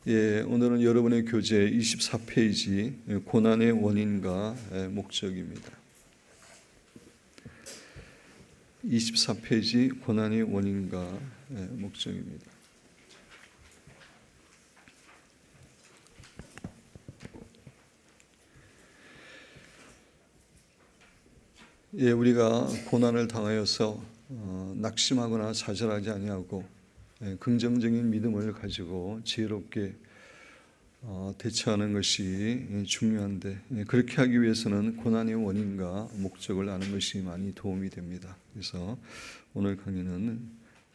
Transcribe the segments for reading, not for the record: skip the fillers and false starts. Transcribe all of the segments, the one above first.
오늘은 여러분의 교재 24페이지 고난의 원인과 목적입니다. 24페이지 고난의 원인과 목적입니다. 우리가 고난을 당하여서 낙심하거나 좌절하지 아니하고 긍정적인 믿음을 가지고 지혜롭게 대처하는 것이 중요한데, 그렇게 하기 위해서는 고난의 원인과 목적을 아는 것이 많이 도움이 됩니다. 그래서 오늘 강의는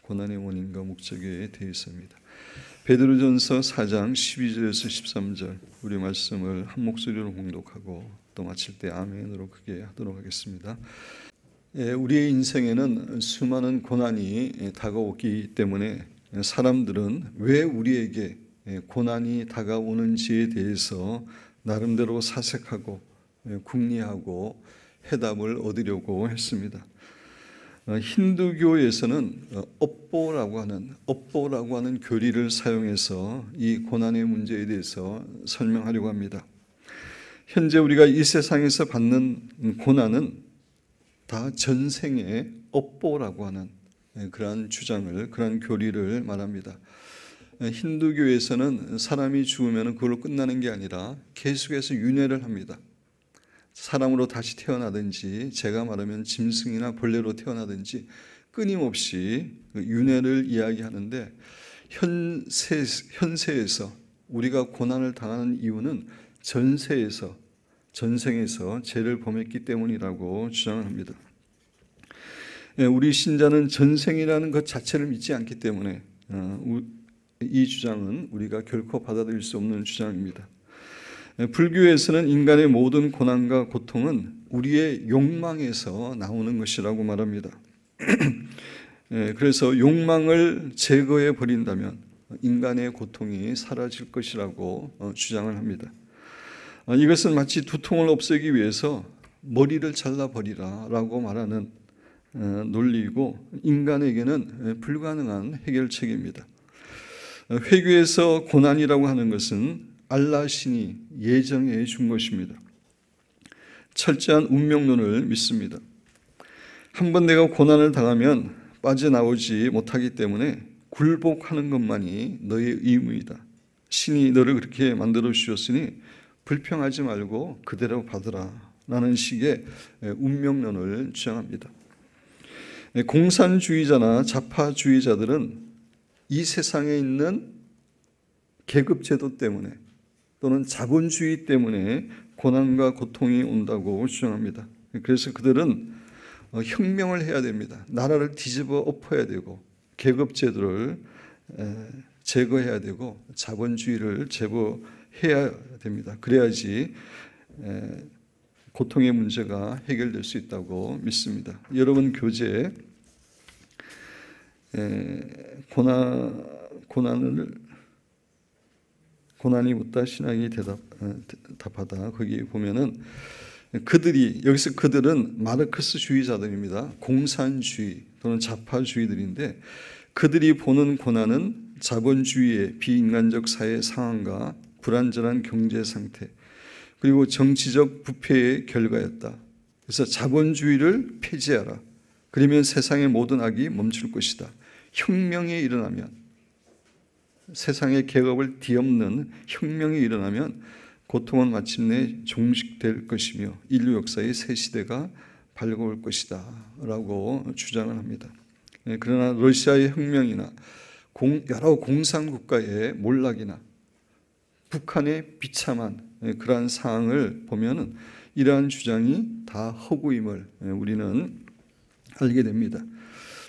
고난의 원인과 목적에 대해서입니다. 베드로전서 4장 12절에서 13절 우리 말씀을 한 목소리로 봉독하고 또 마칠 때 아멘으로 크게 하도록 하겠습니다. 우리의 인생에는 수많은 고난이 다가오기 때문에 사람들은 왜 우리에게 고난이 다가오는지에 대해서 나름대로 사색하고 궁리하고 해답을 얻으려고 했습니다. 힌두교에서는 업보라고 하는 교리를 사용해서 이 고난의 문제에 대해서 설명하려고 합니다. 현재 우리가 이 세상에서 받는 고난은 다 전생의 업보라고 하는 그러한 주장을, 그러한 교리를 말합니다. 힌두교에서는 사람이 죽으면 그걸로 끝나는 게 아니라 계속해서 윤회를 합니다. 사람으로 다시 태어나든지, 제가 말하면 짐승이나 벌레로 태어나든지 끊임없이 윤회를 이야기하는데, 현세에서 우리가 고난을 당하는 이유는 전생에서 죄를 범했기 때문이라고 주장을 합니다. 우리 신자는 전생이라는 것 자체를 믿지 않기 때문에 이 주장은 우리가 결코 받아들일 수 없는 주장입니다. 불교에서는 인간의 모든 고난과 고통은 우리의 욕망에서 나오는 것이라고 말합니다. 그래서 욕망을 제거해 버린다면 인간의 고통이 사라질 것이라고 주장을 합니다. 이것은 마치 두통을 없애기 위해서 머리를 잘라버리라 라고 말하는 논리이고, 인간에게는 불가능한 해결책입니다. 회귀에서 고난이라고 하는 것은 알라 신이 예정해 준 것입니다. 철저한 운명론을 믿습니다. 한번 내가 고난을 당하면 빠져나오지 못하기 때문에 굴복하는 것만이 너의 의무이다. 신이 너를 그렇게 만들어 주셨으니 불평하지 말고 그대로 받으라 라는 식의 운명론을 주장합니다. 공산주의자나 좌파주의자들은 이 세상에 있는 계급제도 때문에 또는 자본주의 때문에 고난과 고통이 온다고 주장합니다. 그래서 그들은 혁명을 해야 됩니다. 나라를 뒤집어 엎어야 되고, 계급제도를 제거해야 되고, 자본주의를 제거해야 됩니다. 그래야지 고통의 문제가 해결될 수 있다고 믿습니다. 여러분 교재에 고난이 묻다 신앙이 답하다, 거기 보면은 여기서 그들은 마르크스주의자들입니다. 공산주의 또는 좌파주의들인데, 그들이 보는 고난은 자본주의의 비인간적 사회 상황과 불안전한 경제 상태, 그리고 정치적 부패의 결과였다. 그래서 자본주의를 폐지하라. 그러면 세상의 모든 악이 멈출 것이다. 혁명이 일어나면, 세상의 계급을 뒤엎는 혁명이 일어나면 고통은 마침내 종식될 것이며 인류 역사의 새 시대가 밝아올 것이다 라고 주장을 합니다. 그러나 러시아의 혁명이나 여러 공산국가의 몰락이나 북한의 비참한 그러한 상황을 보면은 이러한 주장이 다 허구임을 우리는 알게 됩니다.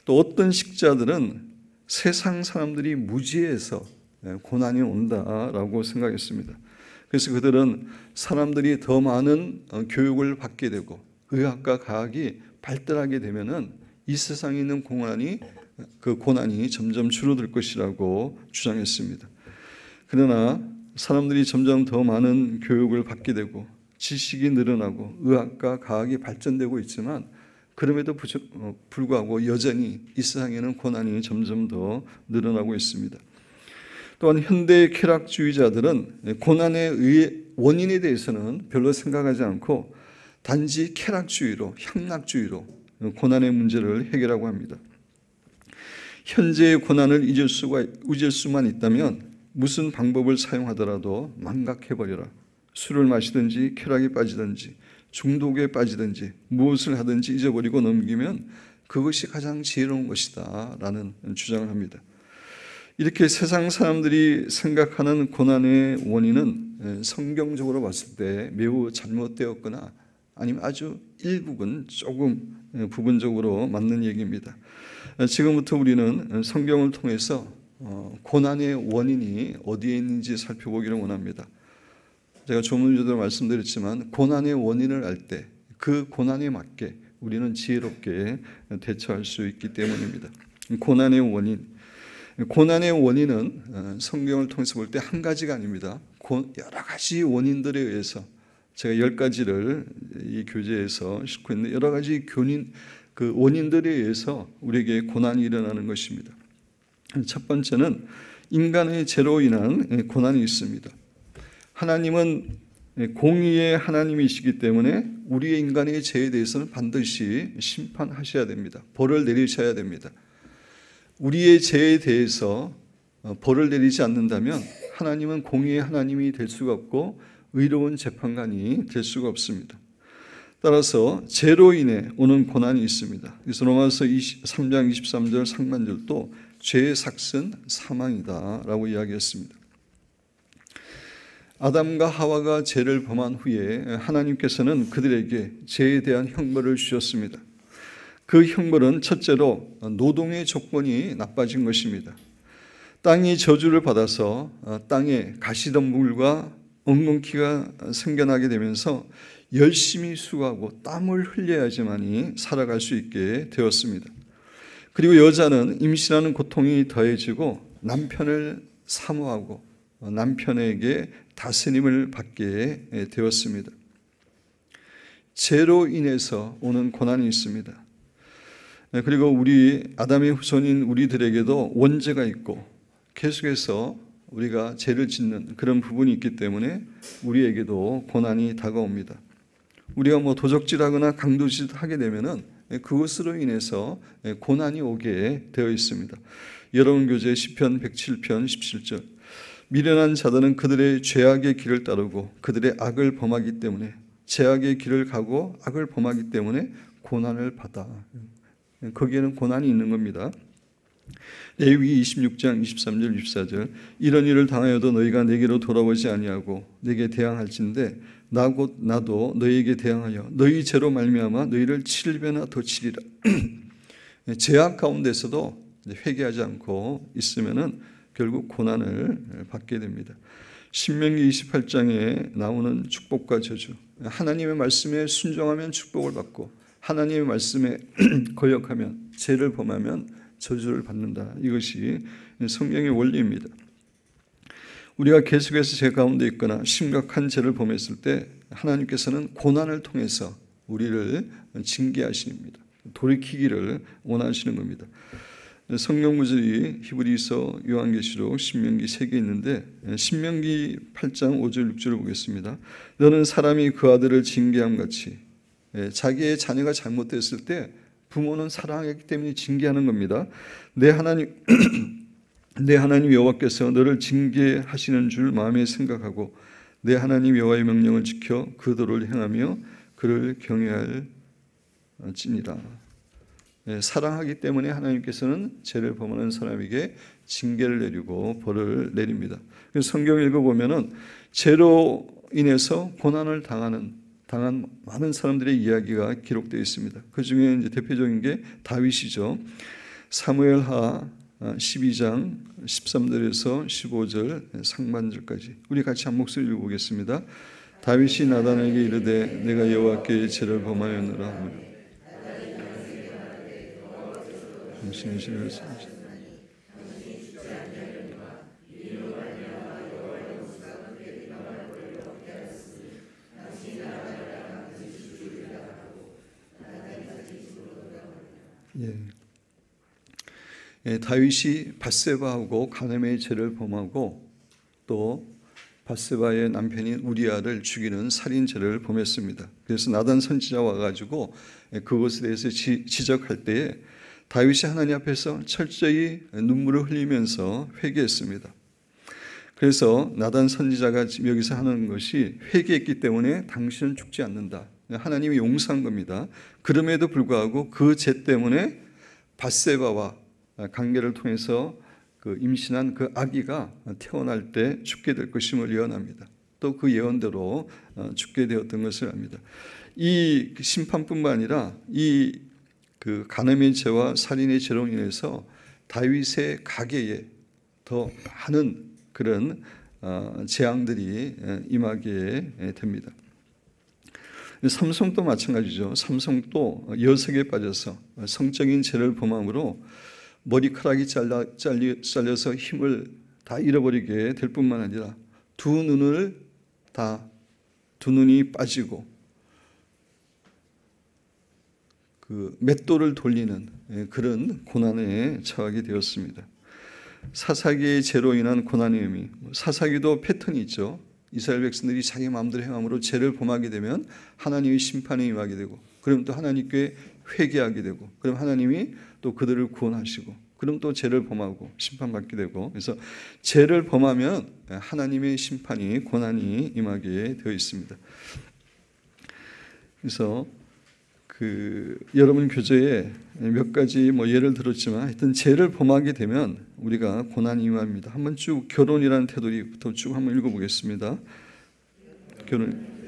또 어떤 식자들은 세상 사람들이 무지해서 고난이 온다라고 생각했습니다. 그래서 그들은 사람들이 더 많은 교육을 받게 되고 의학과 과학이 발달하게 되면은 이 세상에 있는 고난이 점점 줄어들 것이라고 주장했습니다. 그러나 사람들이 점점 더 많은 교육을 받게 되고 지식이 늘어나고 의학과 과학이 발전되고 있지만, 그럼에도 불구하고 여전히 이 세상에는 고난이 점점 더 늘어나고 있습니다. 또한 현대 쾌락주의자들은 고난의 원인에 대해서는 별로 생각하지 않고 단지 쾌락주의로, 향락주의로 고난의 문제를 해결하고 합니다. 현재의 고난을 잊을 수만 있다면 무슨 방법을 사용하더라도 망각해버려라. 술을 마시든지 쾌락에 빠지든지 중독에 빠지든지 무엇을 하든지 잊어버리고 넘기면 그것이 가장 지혜로운 것이다 라는 주장을 합니다. 이렇게 세상 사람들이 생각하는 고난의 원인은 성경적으로 봤을 때 매우 잘못되었거나 아니면 아주 일부분 조금 부분적으로 맞는 얘기입니다. 지금부터 우리는 성경을 통해서 고난의 원인이 어디에 있는지 살펴보기를 원합니다. 제가 조문주대로 말씀드렸지만 고난의 원인을 알 때 그 고난에 맞게 우리는 지혜롭게 대처할 수 있기 때문입니다. 고난의 원인은 성경을 통해서 볼 때 한 가지가 아닙니다. 여러 가지 원인들에 의해서 제가 10가지를 이 교재에서 싣고 있는 여러 가지 그 원인들에 의해서 우리에게 고난이 일어나는 것입니다. 첫 번째는 인간의 죄로 인한 고난이 있습니다. 하나님은 공의의 하나님이시기 때문에 우리의 인간의 죄에 대해서는 반드시 심판하셔야 됩니다. 벌을 내리셔야 됩니다. 우리의 죄에 대해서 벌을 내리지 않는다면 하나님은 공의의 하나님이 될 수가 없고 의로운 재판관이 될 수가 없습니다. 따라서 죄로 인해 오는 고난이 있습니다. 그래서 로마서 3장 23절 상반절도 죄의 삭은 사망이다 라고 이야기했습니다. 아담과 하와가 죄를 범한 후에 하나님께서는 그들에게 죄에 대한 형벌을 주셨습니다. 그 형벌은 첫째로 노동의 조건이 나빠진 것입니다. 땅이 저주를 받아서 땅에 가시덤불과 엉겅퀴가 생겨나게 되면서 열심히 수고하고 땀을 흘려야지만이 살아갈 수 있게 되었습니다. 그리고 여자는 임신하는 고통이 더해지고 남편을 사모하고 남편에게 다스림을 받게 되었습니다. 죄로 인해서 오는 고난이 있습니다. 그리고 우리 아담의 후손인 우리들에게도 원죄가 있고 계속해서 우리가 죄를 짓는 그런 부분이 있기 때문에 우리에게도 고난이 다가옵니다. 우리가 도적질하거나 강도질하게 되면은 그것으로 인해서 고난이 오게 되어 있습니다. 여러분 교재 시편 107편 17절 미련한 자들은 그들의 죄악의 길을 따르고 그들의 악을 범하기 때문에 죄악의 길을 가고 악을 범하기 때문에 고난을 받아. 거기에는 고난이 있는 겁니다. 레위기 26장 23절 24절 이런 일을 당하여도 너희가 내게로 돌아오지 아니하고 내게 대항할진대 나도 너희에게 대항하여 너희 죄로 말미암아 너희를 7배나 더 치리라. 죄악 가운데서도 회개하지 않고 있으면은 결국 고난을 받게 됩니다. 신명기 28장에 나오는 축복과 저주. 하나님의 말씀에 순종하면 축복을 받고 하나님의 말씀에 거역하면 죄를 범하면 저주를 받는다. 이것이 성경의 원리입니다. 우리가 계속해서 죄 가운데 있거나 심각한 죄를 범했을 때 하나님께서는 고난을 통해서 우리를 징계하십니다. 돌이키기를 원하시는 겁니다. 성경 구절이 히브리서, 요한계시록, 신명기 3개 있는데 신명기 8장 5절 6절을 보겠습니다. 너는 사람이 그 아들을 징계함 같이 자기의 자녀가 잘못됐을 때 부모는 사랑하기 때문에 징계하는 겁니다. 내 하나님 여호와께서 너를 징계하시는 줄 마음에 생각하고 내 하나님 여호와의 명령을 지켜 그 도를 행하며 그를 경외할지니라. 사랑하기 때문에 하나님께서는 죄를 범하는 사람에게 징계를 내리고 벌을 내립니다. 그래서 성경 읽어보면은 죄로 인해서 고난을 당한 많은 사람들의 이야기가 기록되어 있습니다. 그 중에 이제 대표적인 게 다윗이죠. 사무엘하 12장 13절에서 15절 상반절까지 우리 같이 한 목소리 읽어보겠습니다. 다윗이 나단에게 이르되 내가 여호와께 죄를 범하였노라 하며 당신의 신을 쓰시니 다윗이 밧세바하고 가늠의 죄를 범하고 또 밧세바의 남편인 우리아를 죽이는 살인죄를 범했습니다. 그래서 나단 선지자 와가지고 그것에 대해서 지적할 때에 다윗이 하나님 앞에서 철저히 눈물을 흘리면서 회개했습니다. 그래서 나단 선지자가 지금 여기서 하는 것이 회개했기 때문에 당신은 죽지 않는다. 하나님이 용서한 겁니다. 그럼에도 불구하고 그 죄 때문에 밧세바와 관계를 통해서 그 임신한 그 아기가 태어날 때 죽게 될 것임을 예언합니다. 또 그 예언대로 죽게 되었던 것을 압니다. 이 심판뿐만 아니라 이 그 간음의 죄와 살인의 죄로 인해서 다윗의 가계에 더 많은 그런 재앙들이 임하게 됩니다. 삼손도 마찬가지죠. 삼손도 여석에 빠져서 성적인 죄를 범함으로 머리카락이 잘려서 힘을 다 잃어버리게 될 뿐만 아니라 두 눈이 빠지고 그 맷돌을 돌리는 그런 고난에 처하게 되었습니다. 사사기의 죄로 인한 고난의 의미, 사사기도 패턴이 있죠. 이스라엘 백성들이 자기 마음대로 행함으로 죄를 범하게 되면 하나님의 심판에 임하게 되고, 그럼 또 하나님께 회개하게 되고, 그럼 하나님이 또 그들을 구원하시고, 그럼 또 죄를 범하고 심판받게 되고, 그래서 죄를 범하면 하나님의 심판이 고난이 임하게 되어 있습니다. 그래서 여러분 교재에 몇 가지 예를 들었지만 하여튼 죄를 범하게 되면 우리가 고난이 임합니다. 한번 쭉 결혼이라는 테두리부터 쭉 한번 읽어보겠습니다. 결혼.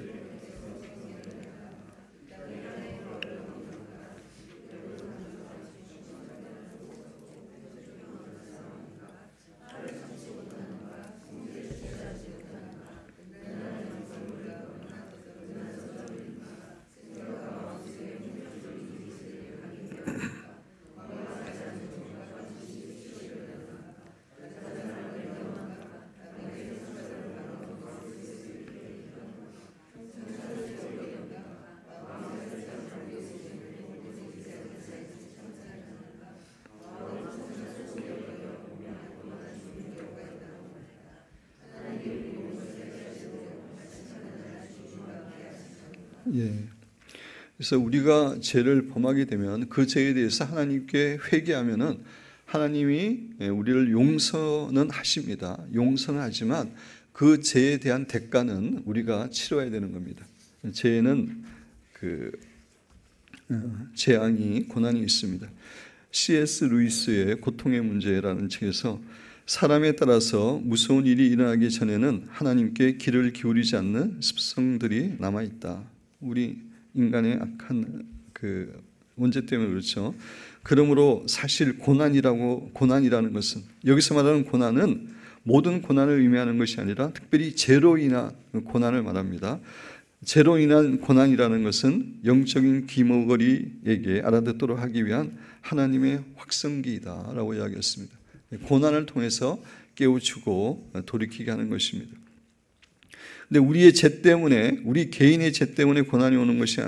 그래서 우리가 죄를 범하게 되면 그 죄에 대해서 하나님께 회개하면은 하나님이 우리를 용서는 하십니다. 용서는 하지만 그 죄에 대한 대가는 우리가 치러야 되는 겁니다. 죄에는 재앙이 고난이 있습니다. C.S. 루이스의 고통의 문제라는 책에서 사람에 따라서 무서운 일이 일어나기 전에는 하나님께 귀를 기울이지 않는 습성들이 남아 있다. 우리 인간의 악한 문제 때문에 그렇죠. 그러므로 사실 고난이라는 것은, 여기서 말하는 고난은 모든 고난을 의미하는 것이 아니라 특별히 죄로 인한 고난을 말합니다. 죄로 인한 고난이라는 것은 영적인 귀머거리에게 알아듣도록 하기 위한 하나님의 확성기이다라고 이야기했습니다. 고난을 통해서 깨우치고 돌이키게 하는 것입니다. 근데 우리의 죄 때문에, 우리 개인의 죄 때문에 고난이 오는 것이,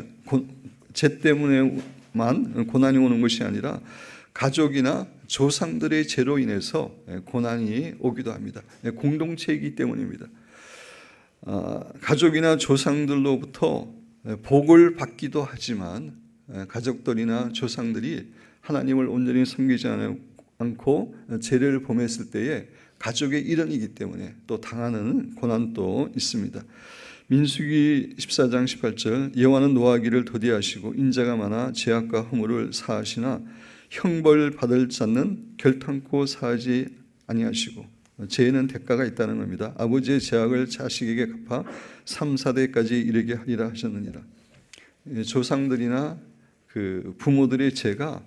죄 때문에만 고난이 오는 것이 아니라 가족이나 조상들의 죄로 인해서 고난이 오기도 합니다. 공동체이기 때문입니다. 가족이나 조상들로부터 복을 받기도 하지만 가족들이나 조상들이 하나님을 온전히 섬기지 않고 죄를 범했을 때에 가족의 일원이기 때문에 또 당하는 고난도 있습니다. 민수기 14장 18절, 여호와는 노하기를 더디하시고 인자가 많아 죄악과 허물을 사하시나 형벌 받을 자는 결탄코 사하지 아니하시고, 죄에는 대가가 있다는 겁니다. 아버지의 죄악을 자식에게 갚아 3, 4대까지 이르게 하리라 하셨느니라. 조상들이나 부모들의 죄가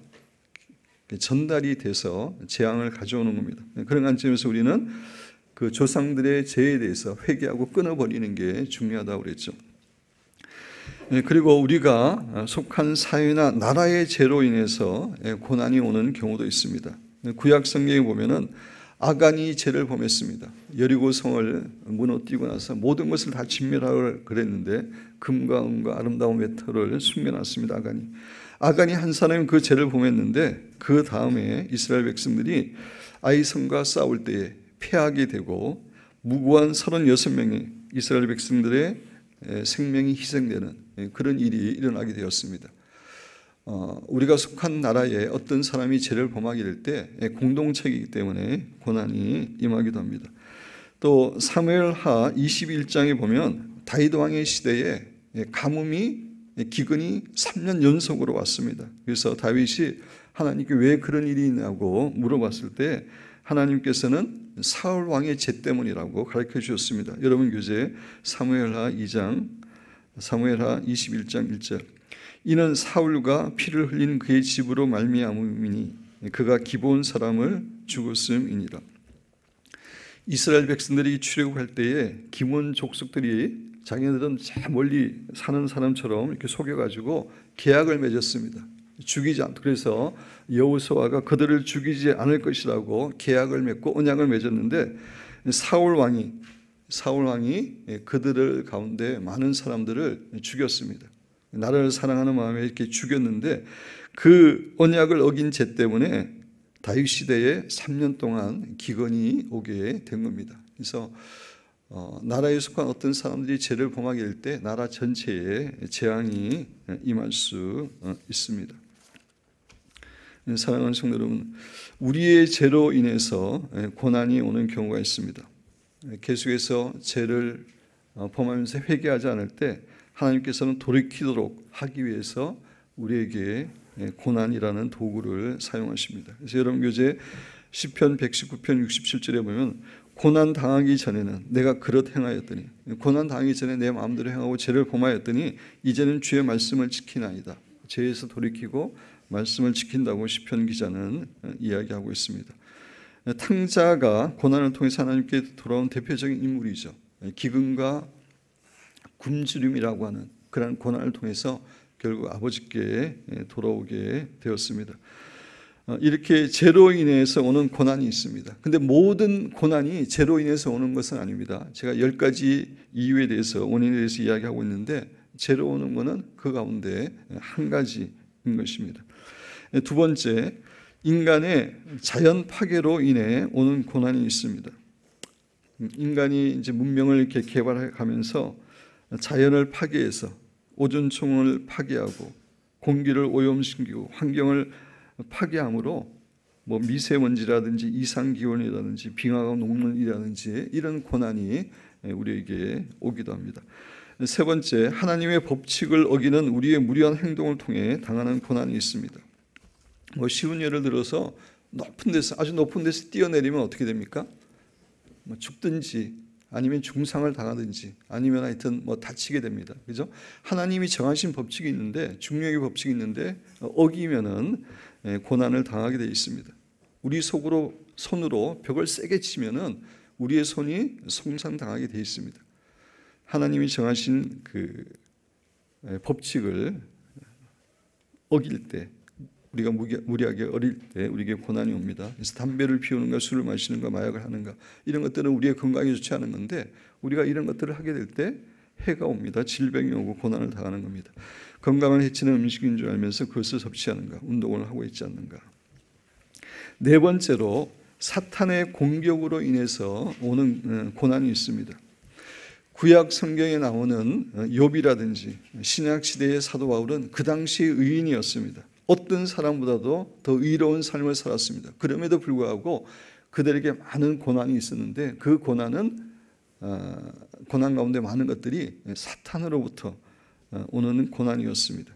전달이 돼서 재앙을 가져오는 겁니다. 그런 관점에서 우리는 그 조상들의 죄에 대해서 회개하고 끊어버리는 게 중요하다고 그랬죠. 그리고 우리가 속한 사회나 나라의 죄로 인해서 고난이 오는 경우도 있습니다. 구약 성경에 보면은 아간이 죄를 범했습니다. 여리고 성을 무너뜨리고 나서 모든 것을 다 진멸하라고 그랬는데 금과 은과 아름다운 메탈을 숨겨놨습니다. 아간이 한 사람이 그 죄를 범했는데 그 다음에 이스라엘 백성들이 아이성과 싸울 때에 패하게 되고 무고한 36명의 이스라엘 백성들의 생명이 희생되는 그런 일이 일어나게 되었습니다. 우리가 속한 나라에 어떤 사람이 죄를 범하게 될 때 공동체이기 때문에 고난이 임하기도 합니다. 또 사무엘하 21장에 보면 다윗 왕의 시대에 가뭄이 기근이 3년 연속으로 왔습니다. 그래서 다윗이 하나님께 왜 그런 일이 있냐고 물어봤을 때 하나님께서는 사울 왕의 죄 때문이라고 가르쳐 주셨습니다. 여러분 교재 사무엘하 21장 1절 이는 사울과 피를 흘린 그의 집으로 말미암음이니 그가 기브온 사람을 죽었음이니라. 이스라엘 백성들이 출애굽할 때에 기브온 족속들이 자기네들은 저 멀리 사는 사람처럼 이렇게 속여가지고 계약을 맺었습니다. 죽이지 않고. 그래서 여호수아가 그들을 죽이지 않을 것이라고 계약을 맺고 언약을 맺었는데 사울 왕이 그들을 가운데 많은 사람들을 죽였습니다. 나라를 사랑하는 마음에 이렇게 죽였는데 그 언약을 어긴 죄 때문에 다윗 시대에 3년 동안 기근이 오게 된 겁니다. 그래서 나라에 속한 어떤 사람들이 죄를 범하게 될 때 나라 전체에 재앙이 임할 수 있습니다. 사랑하는 성도 여러분, 우리의 죄로 인해서 고난이 오는 경우가 있습니다. 계속해서 죄를 범하면서 회개하지 않을 때 하나님께서는 돌이키도록 하기 위해서 우리에게 고난이라는 도구를 사용하십니다. 그래서 여러분 교재 시편 119편 67절에 보면 고난 당하기 전에는 내가 그릇 행하였더니, 고난 당하기 전에 내 마음대로 행하고 죄를 범하였더니 이제는 주의 말씀을 지키나이다. 죄에서 돌이키고 말씀을 지킨다고 시편 기자는 이야기하고 있습니다. 탕자가 고난을 통해서 하나님께 돌아온 대표적인 인물이죠. 기근과 굶주림이라고 하는 그런 고난을 통해서 결국 아버지께 돌아오게 되었습니다. 이렇게 죄로 인해서 오는 고난이 있습니다. 근데 모든 고난이 죄로 인해서 오는 것은 아닙니다. 제가 10가지 이유에 대해서, 원인에 대해서 이야기하고 있는데 죄로 오는 것은 그 가운데 한 가지인 것입니다. 두 번째, 인간의 자연 파괴로 인해 오는 고난이 있습니다. 인간이 이제 문명을 이렇게 개발해 가면서 자연을 파괴해서 오존층을 파괴하고 공기를 오염시키고 환경을 파괴함으로 미세먼지라든지 이상기온이라든지 빙하가 녹는 일이라든지 이런 고난이 우리에게 오기도 합니다. 세 번째, 하나님의 법칙을 어기는 우리의 무리한 행동을 통해 당하는 고난이 있습니다. 쉬운 예를 들어서 아주 높은 데서 뛰어내리면 어떻게 됩니까? 죽든지 아니면 중상을 당하든지 아니면 하여튼 다치게 됩니다. 그죠? 하나님이 정하신 법칙이 있는데, 중력의 법칙이 있는데 어기면은 고난을 당하게 되어 있습니다. 우리 손으로 벽을 세게 치면은 우리의 손이 손상당하게 되어 있습니다. 하나님이 정하신 그 법칙을 어길 때, 우리가 무리하게 어릴 때 우리에게 고난이 옵니다. 그래서 담배를 피우는가, 술을 마시는가, 마약을 하는가, 이런 것들은 우리의 건강에 좋지 않은 건데 우리가 이런 것들을 하게 될 때 해가 옵니다. 질병이 오고 고난을 당하는 겁니다. 건강을 해치는 음식인 줄 알면서 그것을 섭취하는가, 운동을 하고 있지 않는가. 네 번째로, 사탄의 공격으로 인해서 오는 고난이 있습니다. 구약 성경에 나오는 욥이라든지 신약 시대의 사도 바울은 그 당시의 의인이었습니다. 어떤 사람보다도 더 의로운 삶을 살았습니다. 그럼에도 불구하고 그들에게 많은 고난이 있었는데 그 고난 가운데 많은 것들이 사탄으로부터 오는 고난이었습니다.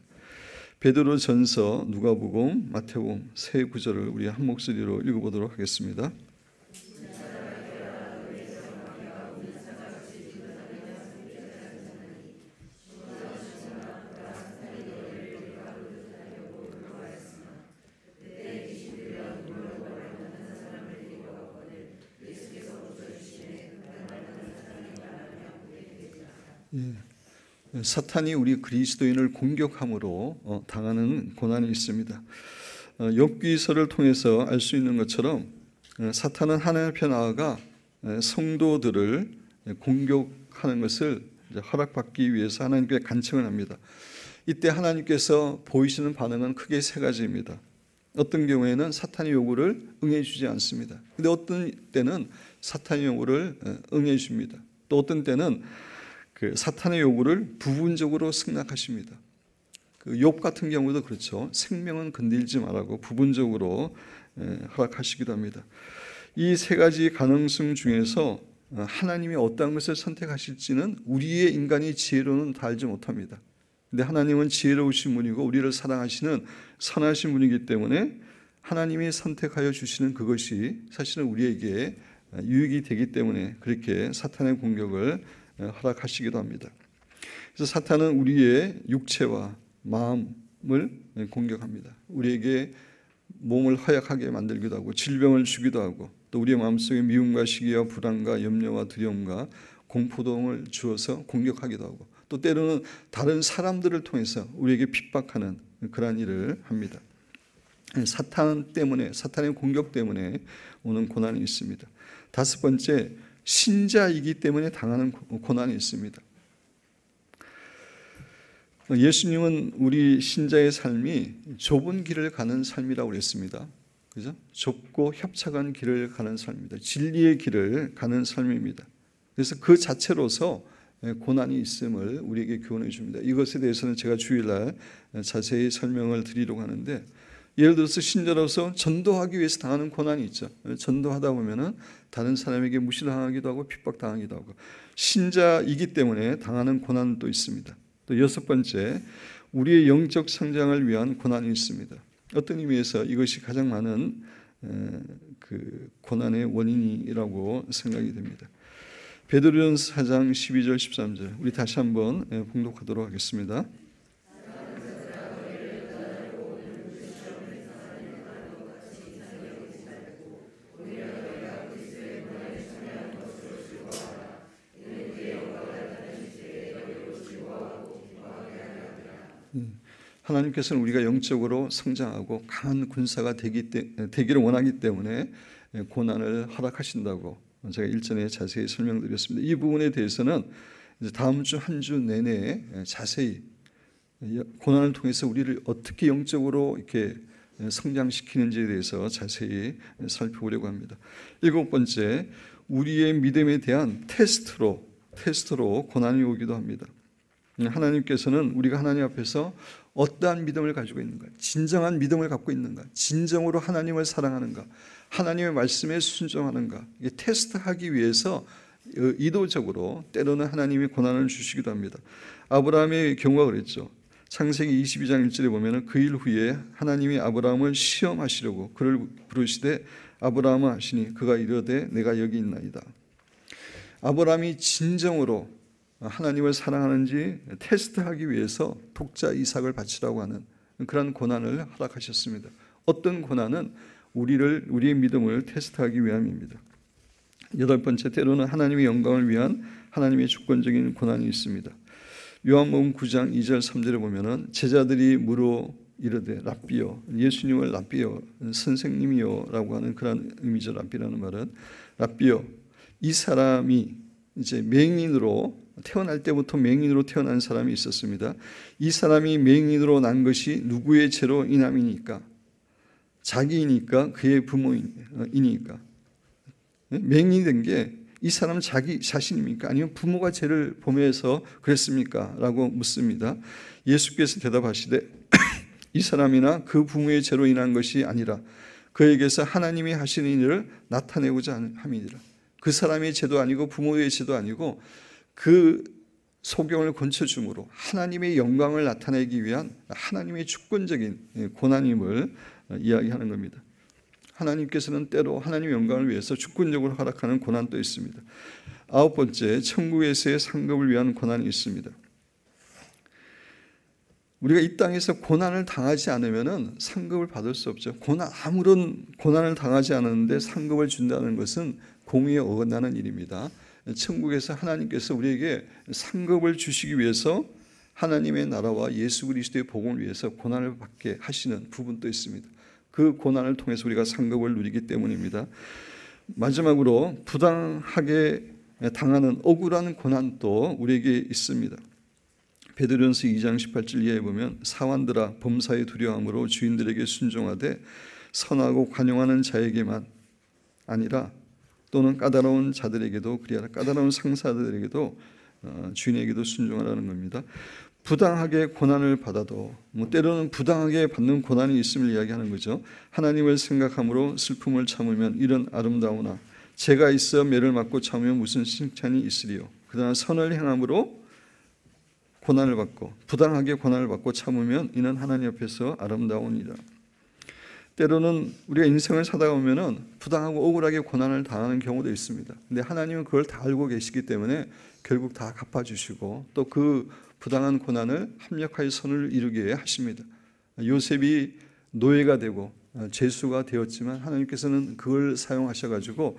베드로전서, 누가복음, 마태복음 세 구절을 우리 한 목소리로 읽어보도록 하겠습니다. 사탄이 우리 그리스도인을 공격함으로 당하는 고난이 있습니다. 욥기서를 통해서 알 수 있는 것처럼 사탄은 하나님 앞에 나아가 성도들을 공격하는 것을 허락받기 위해서 하나님께 간청을 합니다. 이때 하나님께서 보이시는 반응은 크게 세 가지입니다. 어떤 경우에는 사탄의 요구를 응해 주지 않습니다. 근데 어떤 때는 사탄의 요구를 응해 줍니다. 또 어떤 때는 그 사탄의 요구를 부분적으로 승낙하십니다. 그 욥 같은 경우도 그렇죠. 생명은 건들지 말라고 부분적으로 허락하시기도 합니다. 이 세 가지 가능성 중에서 하나님이 어떤 것을 선택하실지는 우리의 인간의 지혜로는 다 알지 못합니다. 근데 하나님은 지혜로우신 분이고 우리를 사랑하시는 선하신 분이기 때문에 하나님이 선택하여 주시는 그것이 사실은 우리에게 유익이 되기 때문에 그렇게 사탄의 공격을 허락하시기도 합니다. 그래서 사탄은 우리의 육체와 마음을 공격합니다. 우리에게 몸을 허약하게 만들기도 하고 질병을 주기도 하고 또 우리의 마음속에 미움과 시기와 불안과 염려와 두려움과 공포동을 주어서 공격하기도 하고 또 때로는 다른 사람들을 통해서 우리에게 핍박하는 그러한 일을 합니다. 사탄 때문에 사탄의 공격 때문에 오는 고난이 있습니다. 다섯 번째, 신자이기 때문에 당하는 고난이 있습니다. 예수님은 우리 신자의 삶이 좁은 길을 가는 삶이라고 그랬습니다. 그죠? 좁고 협착한 길을 가는 삶입니다. 진리의 길을 가는 삶입니다. 그래서 그 자체로서 고난이 있음을 우리에게 교훈해 줍니다. 이것에 대해서는 제가 주일날 자세히 설명을 드리려고 하는데 예를 들어서 신자로서 전도하기 위해서 당하는 고난이 있죠. 전도하다 보면은 다른 사람에게 무시당하기도 하고 핍박당하기도 하고 신자이기 때문에 당하는 고난도 있습니다. 또 여섯 번째, 우리의 영적 성장을 위한 고난이 있습니다. 어떤 의미에서 이것이 가장 많은 그 고난의 원인이라고 생각이 됩니다. 베드로전서 4장 12절 13절 우리 다시 한번 봉독하도록 하겠습니다. 하나님께서는 우리가 영적으로 성장하고 강한 군사가 되기를 원하기 때문에 고난을 허락하신다고 제가 일전에 자세히 설명드렸습니다. 이 부분에 대해서는 이제 다음 주 한 주 내내 자세히 고난을 통해서 우리를 어떻게 영적으로 이렇게 성장시키는지에 대해서 자세히 살펴보려고 합니다. 일곱 번째, 우리의 믿음에 대한 테스트로 고난이 오기도 합니다. 하나님께서는 우리가 하나님 앞에서 어떠한 믿음을 가지고 있는가, 진정한 믿음을 갖고 있는가, 진정으로 하나님을 사랑하는가, 하나님의 말씀에 순종하는가, 이게 테스트하기 위해서 의도적으로 때로는 하나님이 고난을 주시기도 합니다. 아브라함의 경우가 그랬죠. 창세기 22장 1절에 보면 그 일 후에 하나님이 아브라함을 시험하시려고 그를 부르시되 아브라함아 하시니 그가 이르되 내가 여기 있나이다. 아브라함이 진정으로 하나님을 사랑하는지 테스트하기 위해서 독자 이삭을 바치라고 하는 그런 고난을 허락하셨습니다. 어떤 고난은 우리의 믿음을 테스트하기 위함입니다. 여덟 번째, 때로는 하나님의 영광을 위한 하나님의 주권적인 고난이 있습니다. 요한복음 9장 2절 3절에 보면은 제자들이 물어 이르되 랍비여, 예수님을 랍비여, 선생님이여라고 하는 그런 의미죠. 랍비라는 말은 랍비여, 이 사람이 이제 맹인으로 태어날 때부터 맹인으로 태어난 사람이 있었습니다. 이 사람이 맹인으로 난 것이 누구의 죄로 인함이니까? 자기이니까? 그의 부모이니까? 맹인이 된 게 이 사람 자기 자신입니까? 아니면 부모가 죄를 범해서 그랬습니까? 라고 묻습니다. 예수께서 대답하시되 이 사람이나 그 부모의 죄로 인한 것이 아니라 그에게서 하나님이 하시는 일을 나타내고자 함이니라. 그 사람의 죄도 아니고 부모의 죄도 아니고 그 소경을 건쳐줌으로 하나님의 영광을 나타내기 위한 하나님의 주권적인 고난임을 이야기하는 겁니다. 하나님께서는 때로 하나님의 영광을 위해서 주권적으로 허락하는 고난도 있습니다. 아홉 번째, 천국에서의 상급을 위한 고난이 있습니다. 우리가 이 땅에서 고난을 당하지 않으면 상급을 받을 수 없죠. 아무런 고난을 당하지 않았는데 상급을 준다는 것은 공의에 어긋나는 일입니다. 천국에서 하나님께서 우리에게 상급을 주시기 위해서 하나님의 나라와 예수 그리스도의 복음을 위해서 고난을 받게 하시는 부분도 있습니다. 그 고난을 통해서 우리가 상급을 누리기 때문입니다. 마지막으로 부당하게 당하는 억울한 고난도 우리에게 있습니다. 베드로전서 2장 18절 이하에 보면 사환들아 범사의 두려움으로 주인들에게 순종하되 선하고 관용하는 자에게만 아니라 또는 까다로운 자들에게도 그리하라. 까다로운 상사들에게도 주인에게도 순종하라는 겁니다. 부당하게 고난을 받아도 때로는 부당하게 받는 고난이 있음을 이야기하는 거죠. 하나님을 생각함으로 슬픔을 참으면 이런 아름다우나 죄가 있어 매를 맞고 참으면 무슨 칭찬이 있으리요. 그러나 선을 행함으로 고난을 받고 부당하게 고난을 받고 참으면 이는 하나님 앞에서 아름다우니라. 때로는 우리가 인생을 살다 보면은 부당하고 억울하게 고난을 당하는 경우도 있습니다. 근데 하나님은 그걸 다 알고 계시기 때문에 결국 다 갚아주시고 또 그 부당한 고난을 합력하여 선을 이루게 하십니다. 요셉이 노예가 되고 죄수가 되었지만 하나님께서는 그걸 사용하셔가지고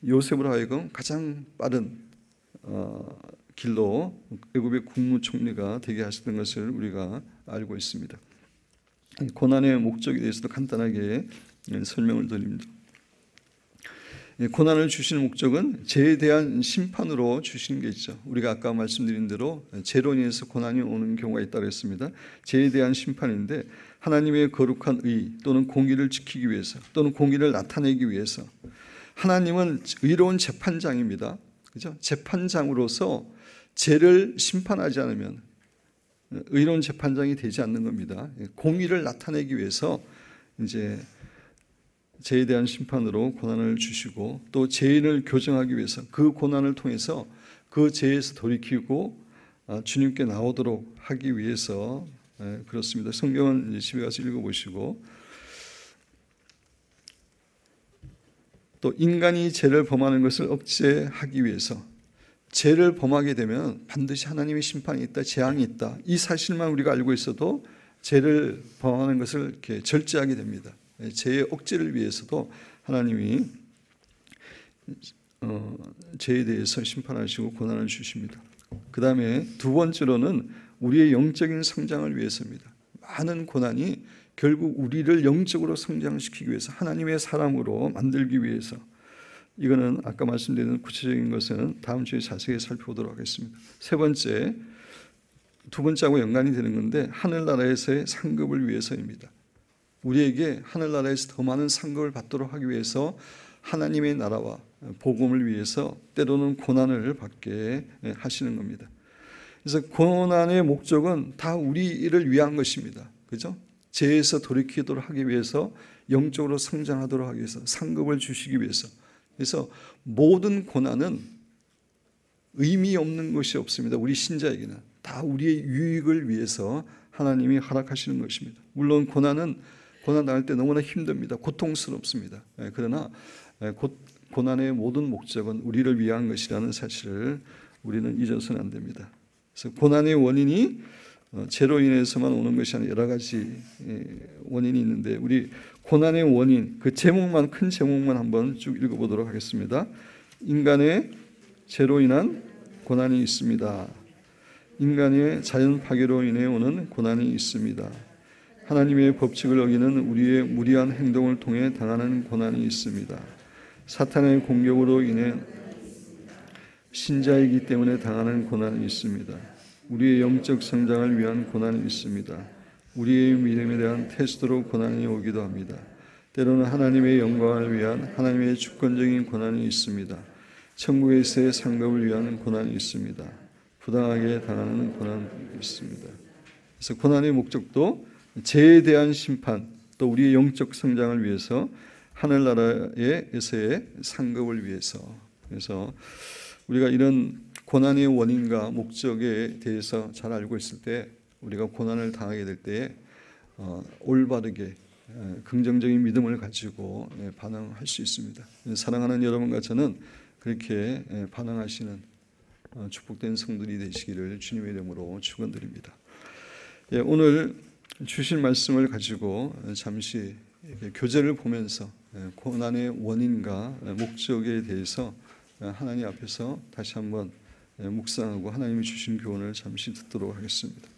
요셉으로 하여금 가장 빠른 길로 애굽의 국무총리가 되게 하셨던 것을 우리가 알고 있습니다. 고난의 목적에 대해서도 간단하게 설명을 드립니다. 고난을 주시는 목적은 죄에 대한 심판으로 주시는 게 있죠. 우리가 아까 말씀드린 대로 죄로 인해서 고난이 오는 경우가 있다고 했습니다. 죄에 대한 심판인데 하나님의 거룩한 의 또는 공의를 지키기 위해서 또는 공의를 나타내기 위해서 하나님은 의로운 재판장입니다. 그죠? 재판장으로서 죄를 심판하지 않으면 의로운 재판장이 되지 않는 겁니다. 공의를 나타내기 위해서 이제 죄에 대한 심판으로 고난을 주시고 또 죄인을 교정하기 위해서 그 고난을 통해서 그 죄에서 돌이키고 주님께 나오도록 하기 위해서 그렇습니다. 성경은 집에 가서 읽어보시고 또 인간이 죄를 범하는 것을 억제하기 위해서 죄를 범하게 되면 반드시 하나님의 심판이 있다, 재앙이 있다. 이 사실만 우리가 알고 있어도 죄를 범하는 것을 이렇게 절제하게 됩니다. 죄의 억제를 위해서도 하나님이 죄에 대해서 심판하시고 고난을 주십니다. 그 다음에 두 번째로는 우리의 영적인 성장을 위해서입니다. 많은 고난이 결국 우리를 영적으로 성장시키기 위해서 하나님의 사람으로 만들기 위해서 이거는 아까 말씀드린 구체적인 것은 다음 주에 자세히 살펴보도록 하겠습니다. 세 번째, 두 번째하고 연관이 되는 건데 하늘나라에서의 상급을 위해서입니다. 우리에게 하늘나라에서 더 많은 상급을 받도록 하기 위해서 하나님의 나라와 복음을 위해서 때로는 고난을 받게 하시는 겁니다. 그래서 고난의 목적은 다 우리를 위한 것입니다. 그죠? 죄에서 돌이키도록 하기 위해서 영적으로 성장하도록 하기 위해서 상급을 주시기 위해서 그래서 모든 고난은 의미 없는 것이 없습니다. 우리 신자에게는 다 우리의 유익을 위해서 하나님이 허락하시는 것입니다. 물론 고난 당할 때 너무나 힘듭니다. 고통스럽습니다. 그러나 고난의 모든 목적은 우리를 위한 것이라는 사실을 우리는 잊어서는 안 됩니다. 그래서 고난의 원인이 죄로 인해서만 오는 것이 아니라 여러 가지 원인이 있는데 우리 고난의 원인 그 제목만 큰 제목만 한번 쭉 읽어보도록 하겠습니다. 인간의 죄로 인한 고난이 있습니다. 인간의 자연 파괴로 인해 오는 고난이 있습니다. 하나님의 법칙을 어기는 우리의 무리한 행동을 통해 당하는 고난이 있습니다. 사탄의 공격으로 인해 신자이기 때문에 당하는 고난이 있습니다. 우리의 영적 성장을 위한 고난이 있습니다. 우리의 믿음에 대한 테스트로 고난이 오기도 합니다. 때로는 하나님의 영광을 위한 하나님의 주권적인 고난이 있습니다. 천국에서의 상급을 위한 고난이 있습니다. 부당하게 당하는 고난이 있습니다. 그래서 고난의 목적도 죄에 대한 심판, 또 우리의 영적 성장을 위해서 하늘나라에서의 상급을 위해서. 그래서 우리가 이런 고난의 원인과 목적에 대해서 잘 알고 있을 때 우리가 고난을 당하게 될 때에 올바르게 긍정적인 믿음을 가지고 반응할 수 있습니다. 사랑하는 여러분과 저는 그렇게 반응하시는 축복된 성들이 되시기를 주님의 이름으로 축원드립니다. 오늘 주신 말씀을 가지고 잠시 교제를 보면서 고난의 원인과 목적에 대해서 하나님 앞에서 다시 한번 묵상하고 하나님이 주신 교훈을 잠시 듣도록 하겠습니다.